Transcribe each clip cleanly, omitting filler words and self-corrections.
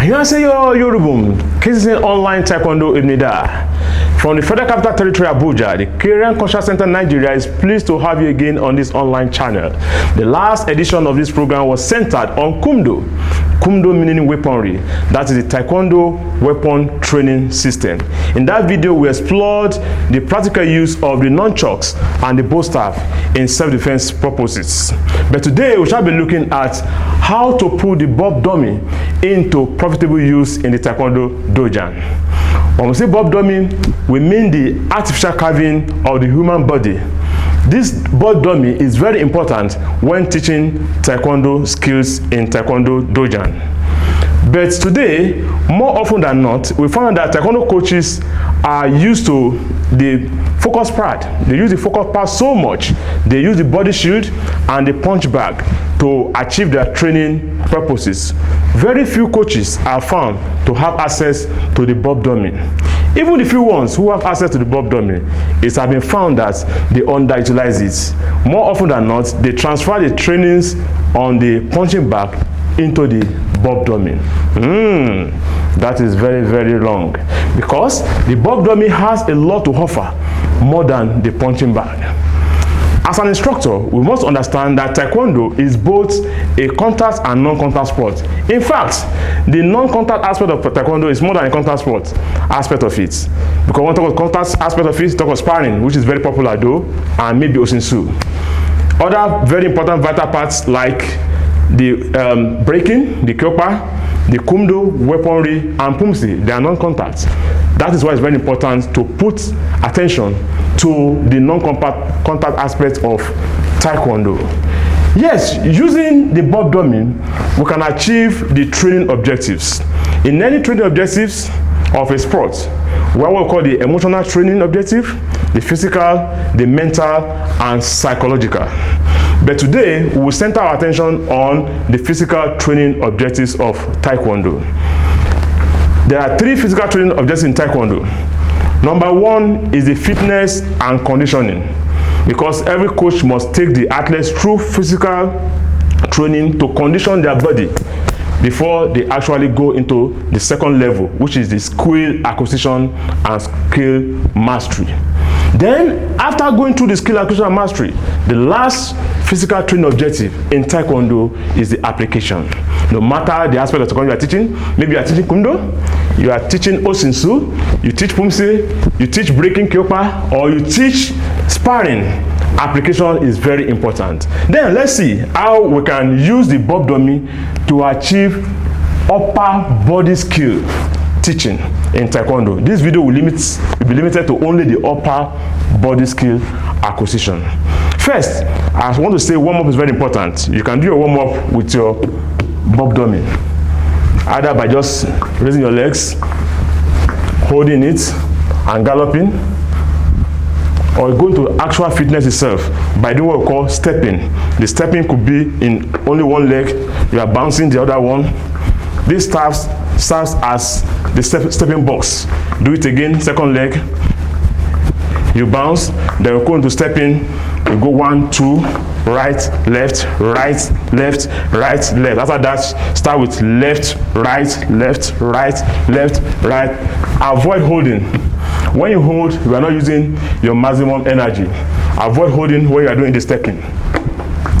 Annyeonghaseyo Yorubum, Kccn online Taekwondo Ibnida. From the Federal Capital Territory Abuja, the Korean Cultural Center Nigeria is pleased to have you again on this online channel. The last edition of this program was centered on Kumdo. Kumdo meaning weaponry. That is the Taekwondo weapon training system. In that video, we explored the practical use of the nunchucks and the bow staff in self-defense purposes. But today, we shall be looking at how to put the bob dummy into profitable use in the Taekwondo dojang. When we say bob dummy, we mean the artificial carving of the human body. This bob dummy is very important when teaching Taekwondo skills in Taekwondo dojang. But today, more often than not, we find that Taekwondo coaches are used to the focus part. They use the focus part so much. They use the body shield and the punch bag to achieve their training purposes. Very few coaches are found to have access to the bob dummy. Even the few ones who have access to the bob dummy, it has been found that they underutilize it. More often than not, they transfer the trainings on the punching bag into the bob dummy. That is very, very wrong, because the bob dummy has a lot to offer more than the punching bag. As an instructor, we must understand that Taekwondo is both a contact and non-contact sport. In fact, the non-contact aspect of Taekwondo is more than a contact sport aspect of it. Because when we talk about contact aspect of it, talk about sparring, which is very popular though, and maybe osinsu. Other very important vital parts like the breaking, the kyopa, the kumdo, weaponry, and pumsi, they are non-contact. That is why it's very important to put attention to the non-contact aspect of Taekwondo. Yes, using the bob dummy, we can achieve the training objectives. In any training objectives of a sport, what we call the emotional training objective, the physical, the mental, and psychological. But today, we will center our attention on the physical training objectives of Taekwondo. There are three physical training objectives in Taekwondo. Number one is the fitness and conditioning, because every coach must take the athletes through physical training to condition their body before they actually go into the second level, which is the skill acquisition and skill mastery. Then, after going through the skill acquisition and mastery, the last physical training objective in Taekwondo is the application. No matter the aspect of Taekwondo you are teaching, maybe you are teaching Kumdo, you are teaching Osinsu, you teach Pumsi, you teach breaking Kyopa, or you teach sparring, application is very important. Then let's see how we can use the bob dummy to achieve upper body skill teaching in Taekwondo. This video will be limited to only the upper body skill acquisition. First, I want to say warm-up is very important. You can do your warm-up with your bob dummy, either by just raising your legs, holding it, and galloping, or going to actual fitness itself by doing what we call stepping. The stepping could be in only one leg, you are bouncing the other one. This serves as the stepping box. Do it again, second leg, you bounce, then we go into stepping, you go 1, 2, right, left, right, left, right, left. After that, start with left, right, left, right, left, right. Avoid holding. When you hold, you are not using your maximum energy. Avoid holding when you are doing the stepping.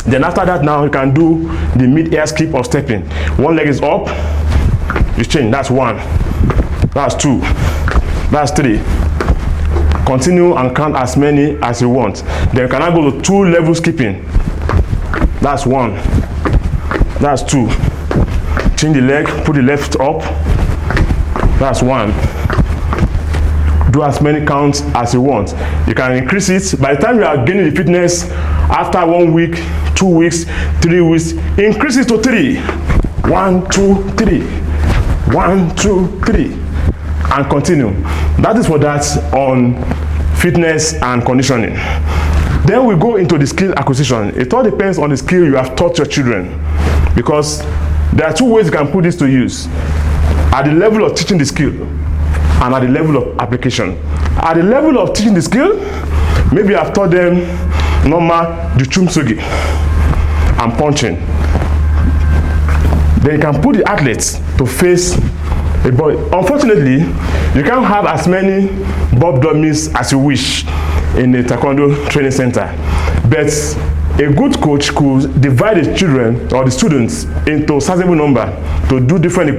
Then after that, now you can do the mid-air skip of stepping. One leg is up, you change. That's 1, that's 2, that's 3. Continue and count as many as you want. Then you can now go to 2 level skipping. That's 1, that's 2. Change the leg, put the left up. That's 1. Do as many counts as you want. You can increase it. By the time you are gaining the fitness, after 1 week, 2 weeks, 3 weeks, increase it to 3. 1, 2, 3. 1, 2, 3. And continue. That is for that on fitness and conditioning. Then we go into the skill acquisition. It all depends on the skill you have taught your children, because there are 2 ways you can put this to use: at the level of teaching the skill and at the level of application. At the level of teaching the skill, maybe I've taught them normal juchumsugi and punching. Then you can put the athletes to face But unfortunately, you can't have as many bob dummies as you wish in the Taekwondo training center. But a good coach could divide the children or the students into a sizable number to do different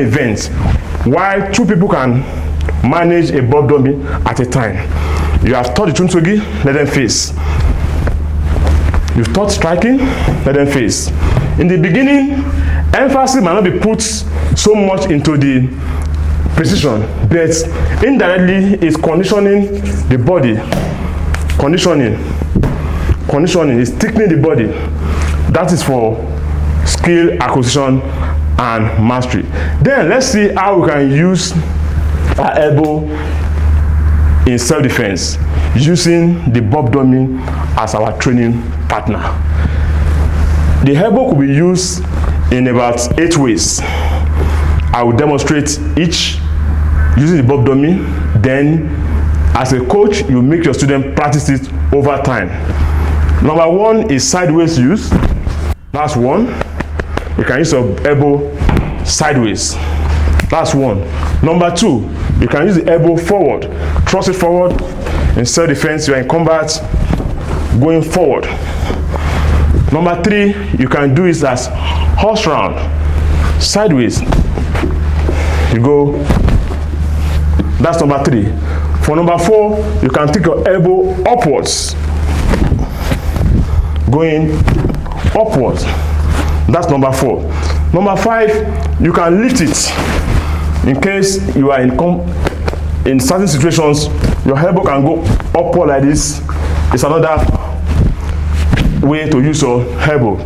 events, while 2 people can manage a bob dummy at a time. You have taught the chunsogi, let them face. You've taught striking, let them face. In the beginning, emphasis might not be put so much into the precision, but indirectly it's conditioning the body. Conditioning is thickening the body. That is for skill acquisition and mastery. Then let's see how we can use our elbow in self-defense using the bob dummy as our training partner. The elbow could be used in about 8 ways. I will demonstrate each using the bob dummy. Then as a coach, you make your student practice it over time. Number 1 is sideways use. That's 1. You can use your elbow sideways. That's 1. Number 2, you can use the elbow forward. Thrust it forward. In self-defense, you are in combat, going forward. Number 3, you can do it as horse round, sideways. You go. That's number 3. For number 4, you can take your elbow upwards, going upwards. That's number 4. Number 5, you can lift it. In case you are in certain situations, your elbow can go upward like this. It's another way to use your elbow.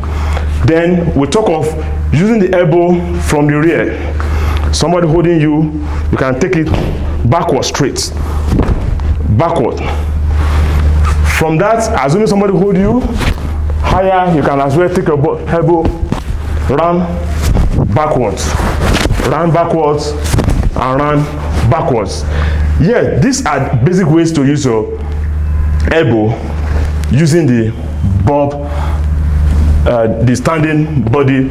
Then we talk of using the elbow from the rear. Somebody holding you, you can take it backward, straight, backward. From that, assuming somebody hold you higher, you can as well take your elbow round backwards, and round backwards. Yeah, these are basic ways to use your elbow using the bob, the standing body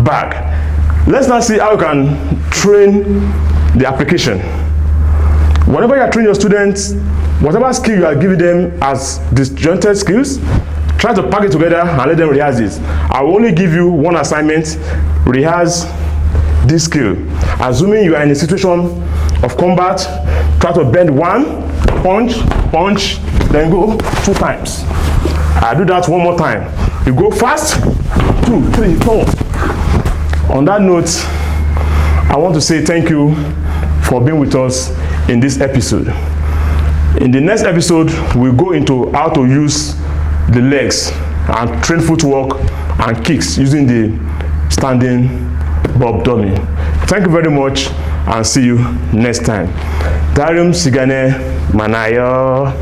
bag. Let's now see how you can train the application. Whenever you are training your students, whatever skill you are giving them as disjointed skills, try to pack it together and let them rehearse it. I will only give you one assignment: rehearse this skill. Assuming you are in a situation of combat, try to bend 1, punch, then go 2 times. I do that one more time. You go fast, 2, 3, 4. On that note, I want to say thank you for being with us in this episode. In the next episode, we'll go into how to use the legs and train footwork and kicks using the standing bob dummy. Thank you very much and see you next time. Darum Sigane Manayo.